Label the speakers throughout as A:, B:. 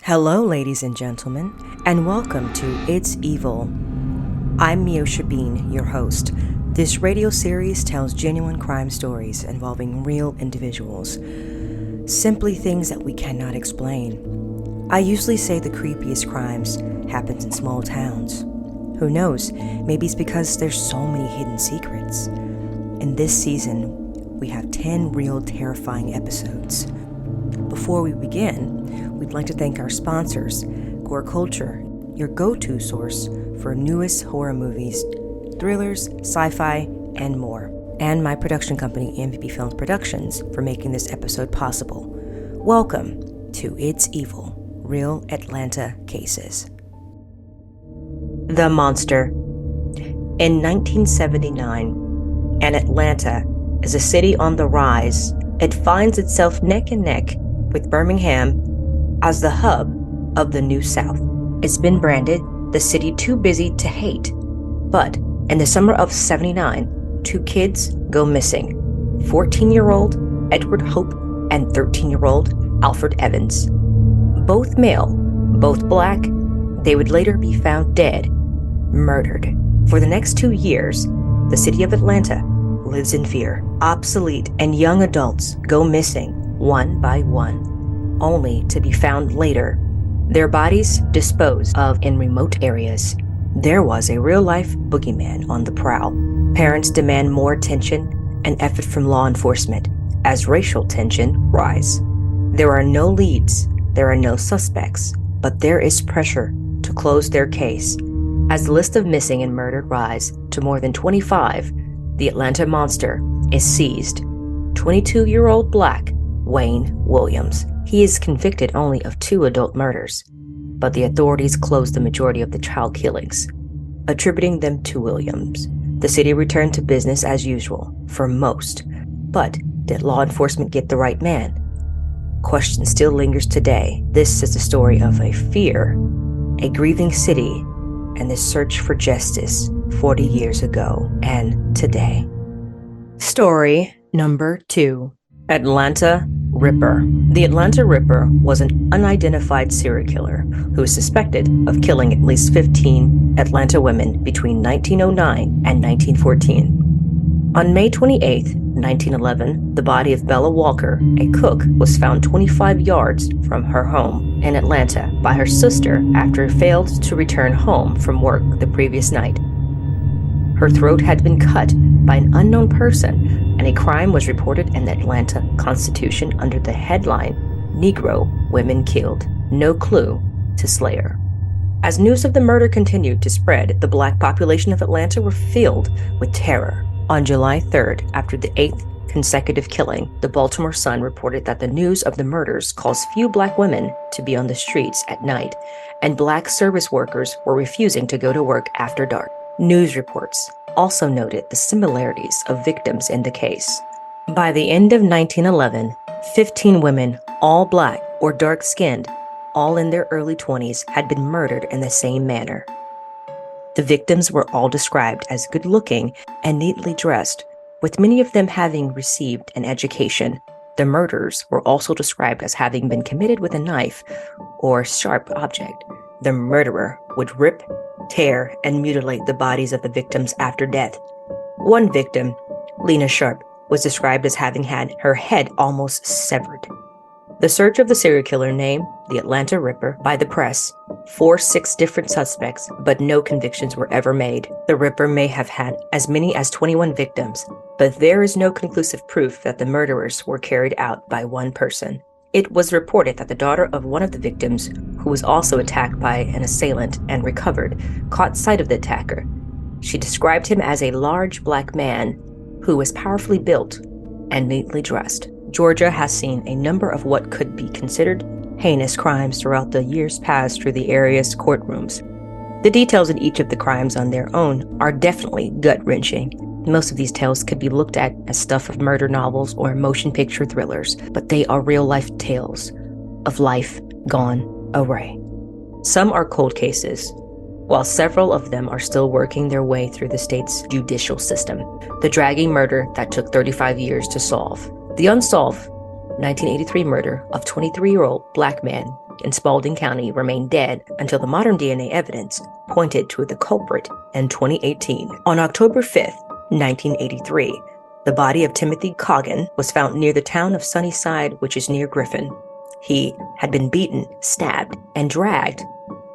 A: Hello, ladies and gentlemen, and welcome to It's Evil. I'm Meosha Bean, your host. This radio series tells genuine crime stories involving real individuals. Simply things that we cannot explain. I usually say the creepiest crimes happens in small towns. Who knows, maybe it's because there's so many hidden secrets. In this season, we have 10 real terrifying episodes. Before we begin, we'd like to thank our sponsors, Gore Culture, your go-to source for newest horror movies, thrillers, sci-fi, and more, and my production company, MVP Films Productions, for making this episode possible. Welcome to It's Evil, Real Atlanta Cases. The Monster. In 1979, and Atlanta is a city on the rise. It finds itself neck and neck with Birmingham as the hub of the New South. It's been branded the city too busy to hate. But in the summer of '79, two kids go missing. 14-year-old Edward Hope and 13-year-old Alfred Evans. Both male, both black, they would later be found dead, murdered. For the next 2 years, the city of Atlanta lives in fear. Obsolete and young adults go missing one by one, only to be found later, their bodies disposed of in remote areas. There was a real-life boogeyman on the prowl. Parents demand more attention and effort from law enforcement as racial tension rise. There are no leads, there are no suspects, but there is pressure to close their case. As the list of missing and murdered rise to more than 25, the Atlanta Monster is seized. 22-year-old black Wayne Williams. He is convicted only of 2 adult murders, but the authorities closed the majority of the child killings, attributing them to Williams. The city returned to business as usual for most, but did law enforcement get the right man? Question still lingers today. This is the story of a fear, a grieving city, and the search for justice 40 years ago and today. Story number 2. Atlanta Ripper. The Atlanta Ripper was an unidentified serial killer who is suspected of killing at least 15 Atlanta women between 1909 and 1914. On May 28, 1911, the body of Bella Walker, a cook, was found 25 yards from her home in Atlanta by her sister after it failed to return home from work the previous night. Her throat had been cut by an unknown person, and a crime was reported in the Atlanta Constitution under the headline, Negro Women Killed. No clue to slayer. As news of the murder continued to spread, the black population of Atlanta were filled with terror. On July 3rd, after the 8th consecutive killing, the Baltimore Sun reported that the news of the murders caused few black women to be on the streets at night, and black service workers were refusing to go to work after dark. News reports also noted the similarities of victims in the case. By the end of 1911, 15 women, all black or dark-skinned, all in their early 20s, had been murdered in the same manner. The victims were all described as good-looking and neatly dressed, with many of them having received an education. The murders were also described as having been committed with a knife or sharp object. The murderer would rip, tear, and mutilate the bodies of the victims after death. One victim, Lena Sharp, was described as having had her head almost severed. The search of the serial killer named the Atlanta Ripper by the press forced 6 different suspects, but no convictions were ever made. The Ripper may have had as many as 21 victims, but there is no conclusive proof that the murderers were carried out by one person. It was reported that the daughter of one of the victims, who was also attacked by an assailant and recovered, caught sight of the attacker. She described him as a large black man who was powerfully built and neatly dressed. Georgia has seen a number of what could be considered heinous crimes throughout the years passed through the area's courtrooms. The details in each of the crimes on their own are definitely gut-wrenching. Most of these tales could be looked at as stuff of murder novels or motion picture thrillers, but they are real-life tales of life gone awry. Some are cold cases, while several of them are still working their way through the state's judicial system. The dragging murder that took 35 years to solve. The unsolved 1983 murder of 23-year-old black man in Spalding County remained dead until the modern DNA evidence pointed to the culprit in 2018. On October 5th, 1983, the body of Timothy Coggin was found near the town of Sunnyside, which is near Griffin. He had been beaten, stabbed, and dragged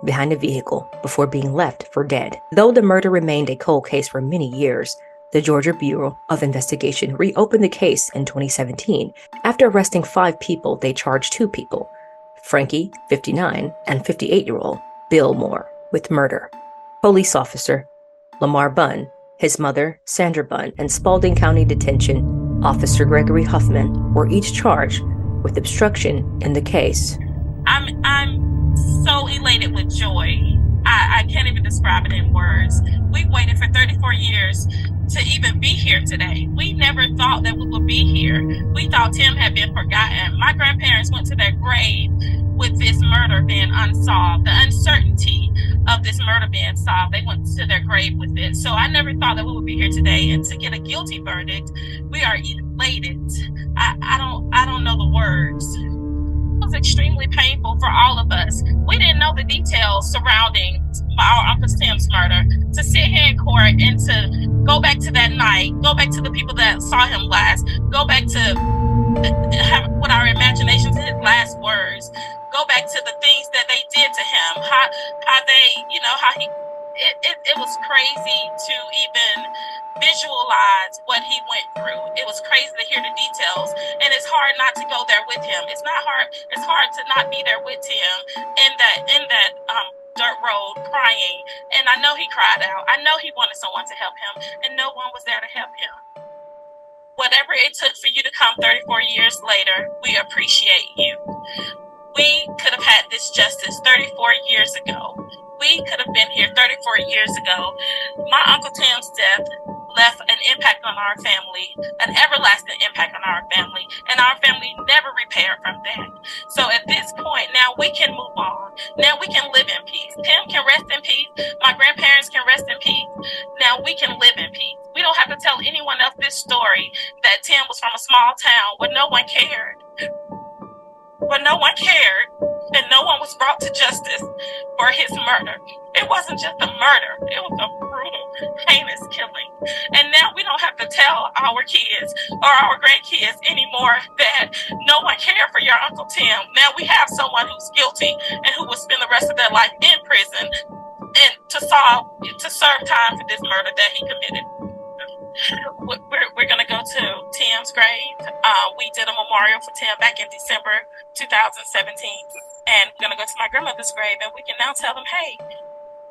A: behind a vehicle before being left for dead. Though the murder remained a cold case for many years, the Georgia Bureau of Investigation reopened the case in 2017. After arresting 5 people, they charged 2 people, Frankie, 59, and 58-year-old Bill Moore, with murder. Police officer Lamar Bunn, his mother, Sandra Bunn, and Spalding County Detention Officer Gregory Huffman were each charged with obstruction in the case.
B: I'm so elated with joy. I can't even describe it in words. We waited for 34 years to even be here today. We never thought that we would be here. We thought Tim had been forgotten. My grandparents went to their grave with this murder being unsolved, the uncertainty of this murder being solved. They went to their grave with it. So I never thought that we would be here today, and to get a guilty verdict, we are elated. I don't know the words. It was extremely painful for all of us. We didn't know the details surrounding our Uncle Tim's murder. To sit here in court and to go back to that night, go back to the people that saw him last, go back to what our imaginations, his last words, go back to the things that they did to him, how they, how he, it was crazy to even visualize what he went through. It was crazy to hear the details, and it's hard not to go there with him. It's hard to not be there with him in that dirt road crying. And I know he cried out. I know he wanted someone to help him, and no one was there to help him. Whatever it took for you to come 34 years later, we appreciate you. We could have had this justice 34 years ago. We could have been here 34 years ago. My Uncle Tim's death left an impact on our family, an everlasting impact on our family, and our family never repaired from that. So at this point, now we can move on. Now we can live in peace. Tim can rest in peace. My grandparents can rest in peace. Now we can live in peace. We don't have to tell anyone else this story that Tim was from a small town where no one cared. Where no one cared, and no one was brought to justice for his murder. It wasn't just a murder. It was a brutal, heinous killing. And now we don't have to tell our kids or our grandkids anymore that no one cared for your Uncle Tim. Now we have someone who's guilty and who will spend the rest of their life in prison and to serve time for this murder that he committed. We're going to go to Tim's grave. We did a memorial for Tim back in December 2017. And we're going to go to my grandmother's grave, and we can now tell them, hey,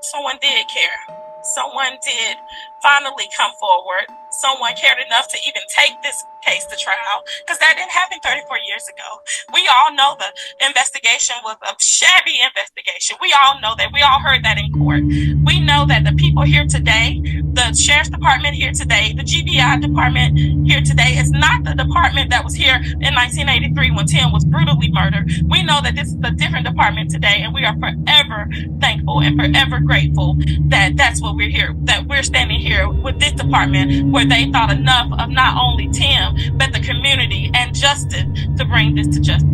B: someone did care. Someone did finally come forward. Someone cared enough to even take this case to trial, because that didn't happen 34 years ago. We all know the investigation was a shabby investigation. We all know that. We all heard that in court. We know that the people here today, the sheriff's department here today, the GBI department here today is not the department that was here in 1983 when Tim was brutally murdered. We know that this is a different department today, and we are forever thankful and forever grateful that that's what we're here, that we're standing here with this department where they thought enough of not only Tim, but the community and justice to bring this to justice.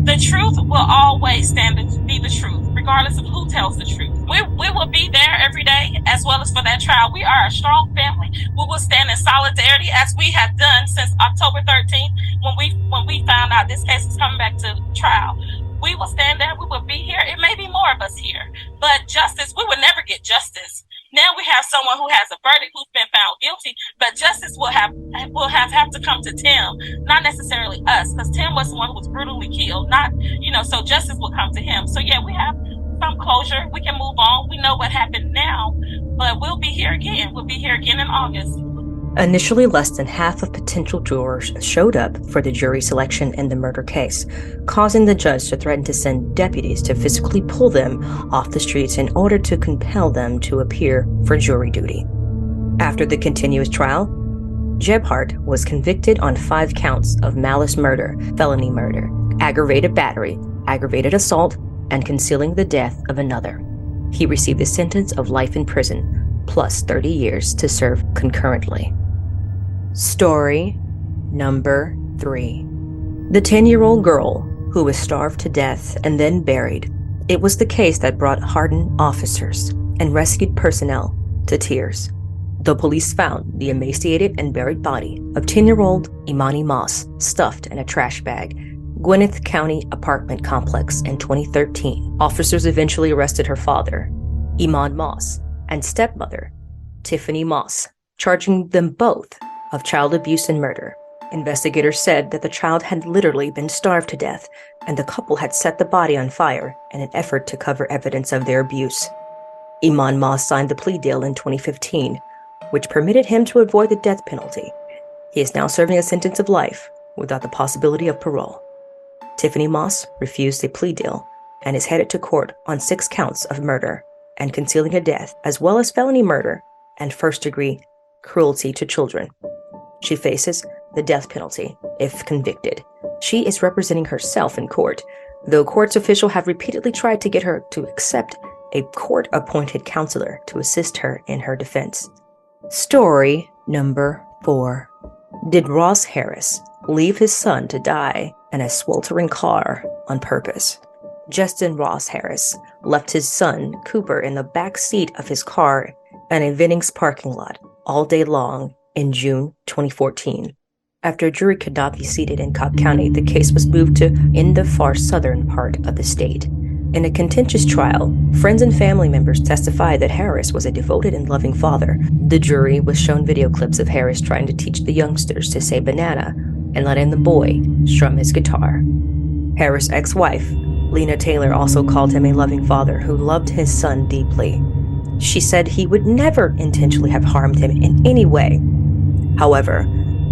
B: The truth will always stand to be the truth, regardless of who tells the truth. We will be there every day, as well as for that trial. We are a strong family. We will stand in solidarity, as we have done since October 13th, when we found out this case is coming back to trial. We will stand there. We will be here. It may be more of us here, but justice, we will never get justice. Now we have someone who has a verdict, who's been found guilty, but justice will have to come to Tim, not necessarily us, because Tim was the one who was brutally killed. So justice will come to him. So yeah, we have some closure. We can move on. We know what happened now, but we'll be here again. We'll be here again in August.
A: Initially, less than half of potential jurors showed up for the jury selection in the murder case, causing the judge to threaten to send deputies to physically pull them off the streets in order to compel them to appear for jury duty. After the continuous trial, Gebhardt was convicted on 5 counts of malice murder, felony murder, aggravated battery, aggravated assault, and concealing the death of another. He received a sentence of life in prison, plus 30 years to serve concurrently. Story number 3. The 10-year-old girl who was starved to death and then buried. It was the case that brought hardened officers and rescued personnel to tears. The police found the emaciated and buried body of 10-year-old Imani Moss stuffed in a trash bag, Gwinnett County apartment complex in 2013. Officers eventually arrested her father, Iman Moss, and stepmother, Tiffany Moss, charging them both of child abuse and murder. Investigators said that the child had literally been starved to death, and the couple had set the body on fire in an effort to cover evidence of their abuse. Iman Moss signed the plea deal in 2015, which permitted him to avoid the death penalty. He is now serving a sentence of life without the possibility of parole. Tiffany Moss refused a plea deal and is headed to court on 6 counts of murder and concealing a death, as well as felony murder and first-degree cruelty to children. She faces the death penalty if convicted. She is representing herself in court, though court's officials have repeatedly tried to get her to accept a court-appointed counselor to assist her in her defense. Story number 4. Did Ross Harris leave his son to die in a sweltering car on purpose? Justin Ross Harris left his son, Cooper, in the back seat of his car in a Vinnings parking lot all day long in June 2014. After a jury could not be seated in Cobb County, the case was moved to in the far southern part of the state. In a contentious trial, friends and family members testified that Harris was a devoted and loving father. The jury was shown video clips of Harris trying to teach the youngsters to say banana and letting the boy strum his guitar. Harris' ex-wife, Lena Taylor, also called him a loving father who loved his son deeply. She said he would never intentionally have harmed him in any way. However,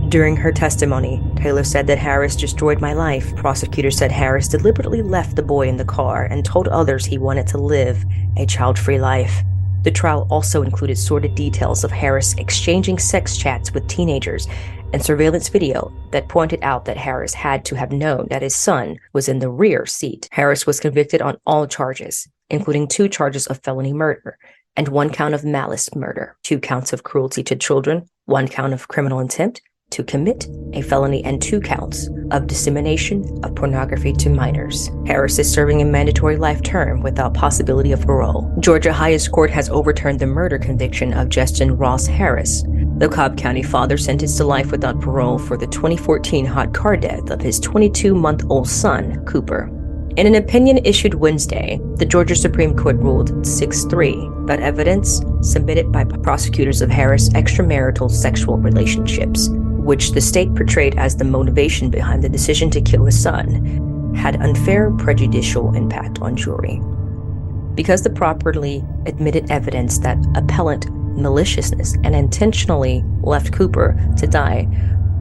A: during her testimony, Taylor said that Harris destroyed my life. Prosecutors said Harris deliberately left the boy in the car and told others he wanted to live a child-free life. The trial also included sordid details of Harris exchanging sex chats with teenagers and surveillance video that pointed out that Harris had to have known that his son was in the rear seat. Harris was convicted on all charges, including 2 charges of felony murder and 1 count of malice murder, 2 counts of cruelty to children, 1 count of criminal intent to commit a felony, and 2 counts of dissemination of pornography to minors. Harris is serving a mandatory life term without possibility of parole. Georgia highest court has overturned the murder conviction of Justin Ross Harris. The Cobb County father sentenced to life without parole for the 2014 hot car death of his 22-month-old son, Cooper. In an opinion issued Wednesday, the Georgia Supreme Court ruled 6-3 that evidence submitted by prosecutors of Harris' extramarital sexual relationships, which the state portrayed as the motivation behind the decision to kill his son, had unfair prejudicial impact on jury. Because the properly admitted evidence that appellant maliciousness and intentionally left Cooper to die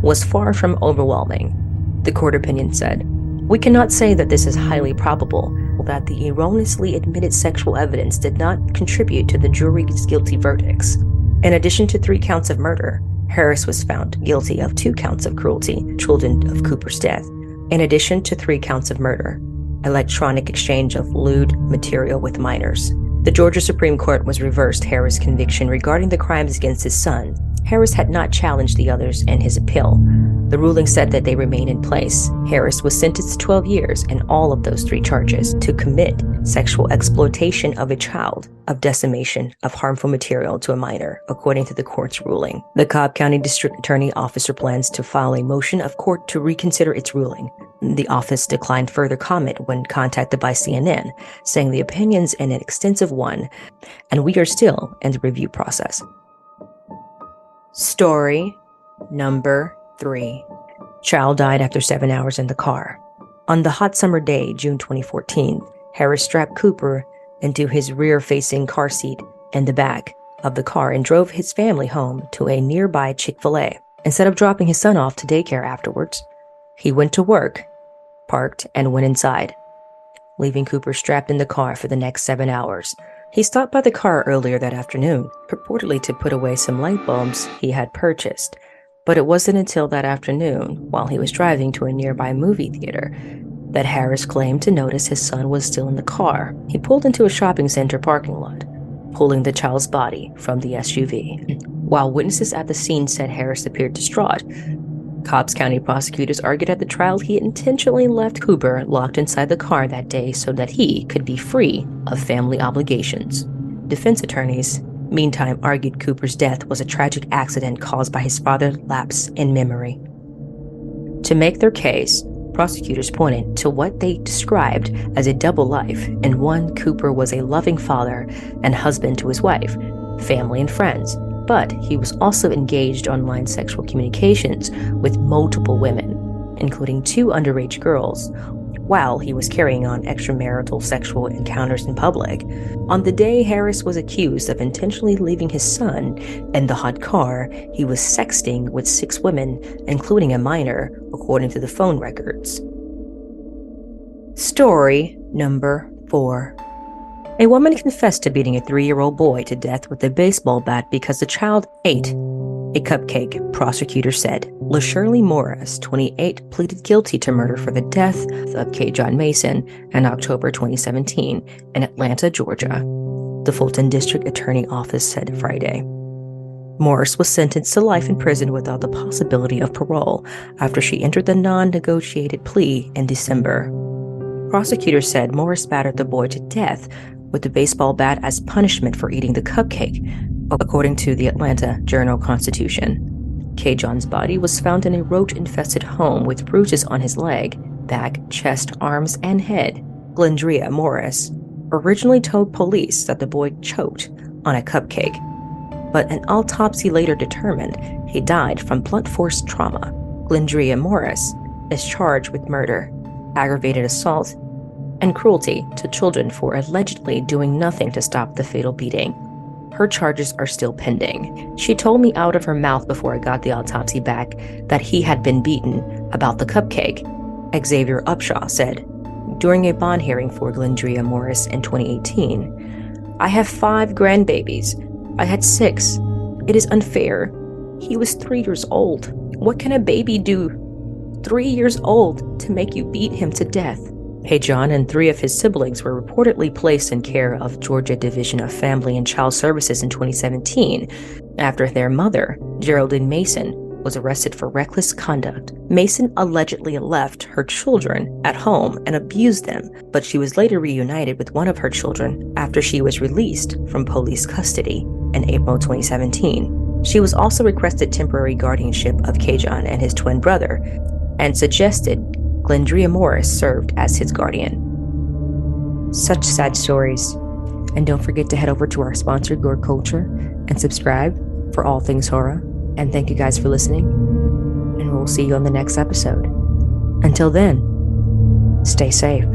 A: was far from overwhelming, the court opinion said, we cannot say that this is highly probable, that the erroneously admitted sexual evidence did not contribute to the jury's guilty verdicts. In addition to 3 counts of murder, Harris was found guilty of 2 counts of cruelty, children of Cooper's death, in addition to 3 counts of murder, electronic exchange of lewd material with minors. The Georgia Supreme Court was reversed Harris' conviction regarding the crimes against his son. Harris had not challenged the others in his appeal. The ruling said that they remain in place. Harris was sentenced to 12 years in all of those 3 charges to commit sexual exploitation of a child, of decimation of harmful material to a minor, according to the court's ruling. The Cobb County District Attorney Officer plans to file a motion of court to reconsider its ruling. The office declined further comment when contacted by CNN, saying the opinion's an extensive one, and we are still in the review process. Story number 3. Child died after 7 hours in the car. On the hot summer day, June 2014, Harris strapped Cooper into his rear-facing car seat in the back of the car and drove his family home to a nearby Chick-fil-A. Instead of dropping his son off to daycare afterwards, he went to work, parked, and went inside, leaving Cooper strapped in the car for the next 7 hours. He stopped by the car earlier that afternoon, purportedly to put away some light bulbs he had purchased. But it wasn't until that afternoon, while he was driving to a nearby movie theater, that Harris claimed to notice his son was still in the car. He pulled into a shopping center parking lot, pulling the child's body from the SUV. While witnesses at the scene said Harris appeared distraught, Cobbs County prosecutors argued at the trial he intentionally left Cooper locked inside the car that day so that he could be free of family obligations. Defense attorneys, meantime, argued Cooper's death was a tragic accident caused by his father's lapse in memory. To make their case, prosecutors pointed to what they described as a double life. In one, Cooper was a loving father and husband to his wife, family, and friends, but he was also engaged in online sexual communications with multiple women, including 2 underage girls, while he was carrying on extramarital sexual encounters in public. On the day Harris was accused of intentionally leaving his son in the hot car, he was sexting with 6 women, including a minor, according to the phone records. Story number 4. A woman confessed to beating a 3-year-old boy to death with a baseball bat because the child ate a cupcake, prosecutors said. LaShirley Morris, 28, pleaded guilty to murder for the death of K. John Mason in October 2017 in Atlanta, Georgia, the Fulton District Attorney Office said Friday. Morris was sentenced to life in prison without the possibility of parole after she entered the non-negotiated plea in December. Prosecutors said Morris battered the boy to death with the baseball bat as punishment for eating the cupcake, according to the Atlanta Journal-Constitution. K. John's body was found in a roach-infested home with bruises on his leg, back, chest, arms, and head. Glendria Morris originally told police that the boy choked on a cupcake, but an autopsy later determined he died from blunt force trauma. Glendria Morris is charged with murder, aggravated assault, and cruelty to children for allegedly doing nothing to stop the fatal beating. Her charges are still pending. She told me out of her mouth before I got the autopsy back that he had been beaten about the cupcake, Xavier Upshaw said during a bond hearing for Glendria Morris in 2018. I have 5 grandbabies. I had 6. It is unfair. He was 3 years old. What can a baby do 3 years old to make you beat him to death? K. John and 3 of his siblings were reportedly placed in care of Georgia Division of Family and Child Services in 2017 after their mother, Geraldine Mason, was arrested for reckless conduct. Mason allegedly left her children at home and abused them, but she was later reunited with one of her children after she was released from police custody in April 2017. She was also requested temporary guardianship of K. John and his twin brother and suggested Glendria Morris served as his guardian. Such sad stories. And don't forget to head over to our sponsor, Gore Culture, and subscribe for all things horror. And thank you guys for listening. And we'll see you on the next episode. Until then, stay safe.